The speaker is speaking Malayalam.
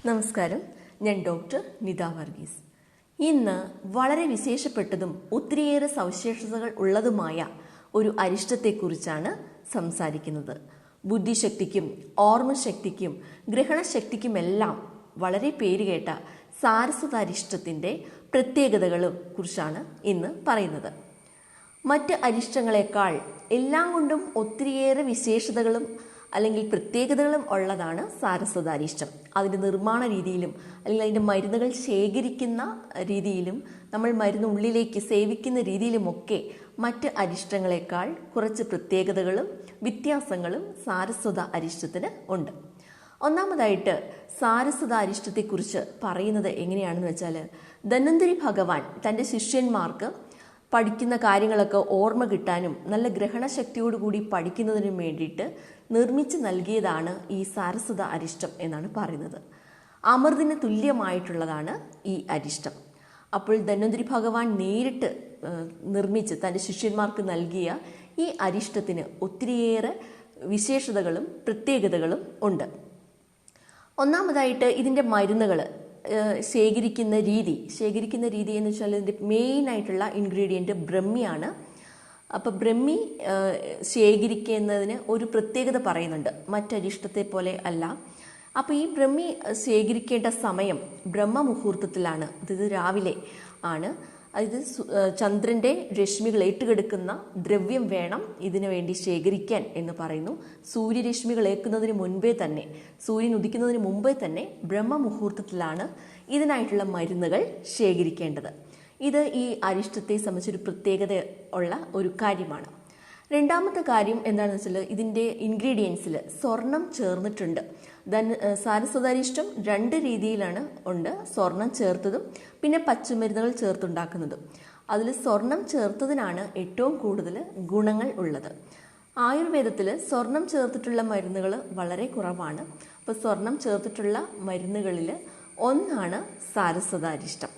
നമസ്കാരം, ഞാൻ ഡോക്ടർ നിത വർഗീസ്. ഇന്ന് വളരെ വിശേഷപ്പെട്ടതും ഒത്തിരിയേറെ സവിശേഷതകൾ ഉള്ളതുമായ ഒരു അരിഷ്ടത്തെക്കുറിച്ചാണ് സംസാരിക്കുന്നത്. ബുദ്ധിശക്തിക്കും ഓർമ്മശക്തിക്കും ഗ്രഹണശക്തിക്കുമെല്ലാം വളരെ പേരുകേട്ട സാരസ്വത അരിഷ്ടത്തിൻ്റെ പ്രത്യേകതകളെ കുറിച്ചാണ് ഇന്ന് പറയുന്നത്. മറ്റ് അരിഷ്ടങ്ങളെക്കാൾ എല്ലാം കൊണ്ടും ഒത്തിരിയേറെ വിശേഷതകളും അല്ലെങ്കിൽ പ്രത്യേകതകളും ഉള്ളതാണ് സാരസ്വത അരിഷ്ടം. അതിൻ്റെ നിർമ്മാണ രീതിയിലും അല്ലെങ്കിൽ അതിൻ്റെ മരുന്നുകൾ ശേഖരിക്കുന്ന രീതിയിലും നമ്മൾ മരുന്ന് ഉള്ളിലേക്ക് സേവിക്കുന്ന രീതിയിലുമൊക്കെ മറ്റ് അരിഷ്ടങ്ങളെക്കാൾ കുറച്ച് പ്രത്യേകതകളും വ്യത്യാസങ്ങളും സാരസ്വത അരിഷ്ടത്തിന് ഉണ്ട്. ഒന്നാമതായിട്ട് സാരസ്വത അരിഷ്ടത്തെക്കുറിച്ച് പറയുന്നത് എങ്ങനെയാണെന്ന് വെച്ചാൽ, ധന്വന്തരി ഭഗവാൻ തൻ്റെ ശിഷ്യന്മാർക്ക് പഠിക്കുന്ന കാര്യങ്ങളൊക്കെ ഓർമ്മ കിട്ടാനും നല്ല ഗ്രഹണശക്തിയോടുകൂടി പഠിക്കുന്നതിനും വേണ്ടിയിട്ട് നിർമ്മിച്ച് നൽകിയതാണ് ഈ സാരസ്വത അരിഷ്ടം എന്നാണ് പറയുന്നത്. അമൃതിന് തുല്യമായിട്ടുള്ളതാണ് ഈ അരിഷ്ടം. അപ്പോൾ ധന്വന്തരി ഭഗവാൻ നേരിട്ട് നിർമ്മിച്ച് തൻ്റെ ശിഷ്യന്മാർക്ക് നൽകിയ ഈ അരിഷ്ടത്തിന് ഒത്തിരിയേറെ വിശേഷതകളും പ്രത്യേകതകളും ഉണ്ട്. ഒന്നാമതായിട്ട് ഇതിൻ്റെ മരുന്നുകൾ ശേഖരിക്കുന്ന രീതി എന്ന് വെച്ചാൽ ഇതിൻ്റെ മെയിനായിട്ടുള്ള ഇൻഗ്രീഡിയൻറ്റ് ബ്രഹ്മിയാണ്. അപ്പോൾ ബ്രഹ്മി ശേഖരിക്കുന്നതിന് ഒരു പ്രത്യേകത പറയുന്നുണ്ട്, മറ്റരിഷ്ടത്തെ പോലെ അല്ല. അപ്പോൾ ഈ ബ്രഹ്മി ശേഖരിക്കേണ്ട സമയം ബ്രഹ്മമുഹൂർത്തത്തിലാണ്. ഇത് രാവിലെ ആണ്. ഇത് ചന്ദ്രൻ്റെ രശ്മികൾ ഏറ്റുകിടക്കുന്ന ദ്രവ്യം വേണം ഇതിനു വേണ്ടി ശേഖരിക്കാൻ എന്ന് പറയുന്നു. സൂര്യരശ്മികൾ ഏൽക്കുന്നതിന് മുൻപേ തന്നെ, സൂര്യൻ ഉദിക്കുന്നതിന് മുമ്പേ തന്നെ ബ്രഹ്മമുഹൂർത്തത്തിലാണ് ഇതിനായിട്ടുള്ള മരുന്നുകൾ ശേഖരിക്കേണ്ടത്. ഇത് ഈ അരിഷ്ടത്തെ സംബന്ധിച്ചൊരു പ്രത്യേകത ഉള്ള ഒരു കാര്യമാണ്. രണ്ടാമത്തെ കാര്യം എന്താണെന്ന് വെച്ചാൽ, ഇതിൻ്റെ ഇൻഗ്രീഡിയൻസിൽ സ്വർണം ചേർന്നിട്ടുണ്ട്. സാരസ്വത അരിഷ്ടം രണ്ട് രീതിയിലാണ് ഉണ്ട്, സ്വർണം ചേർത്തതും പിന്നെ പച്ചമരുന്നുകൾ ചേർത്തുണ്ടാക്കുന്നതും. അതിൽ സ്വർണം ചേർത്തതിനാണ് ഏറ്റവും കൂടുതൽ ഗുണങ്ങൾ ഉള്ളത്. ആയുർവേദത്തിൽ സ്വർണം ചേർത്തിട്ടുള്ള മരുന്നുകൾ വളരെ കുറവാണ്. അപ്പോൾ സ്വർണം ചേർത്തിട്ടുള്ള മരുന്നുകളിൽ ഒന്നാണ് സാരസ്വത അരിഷ്ടം.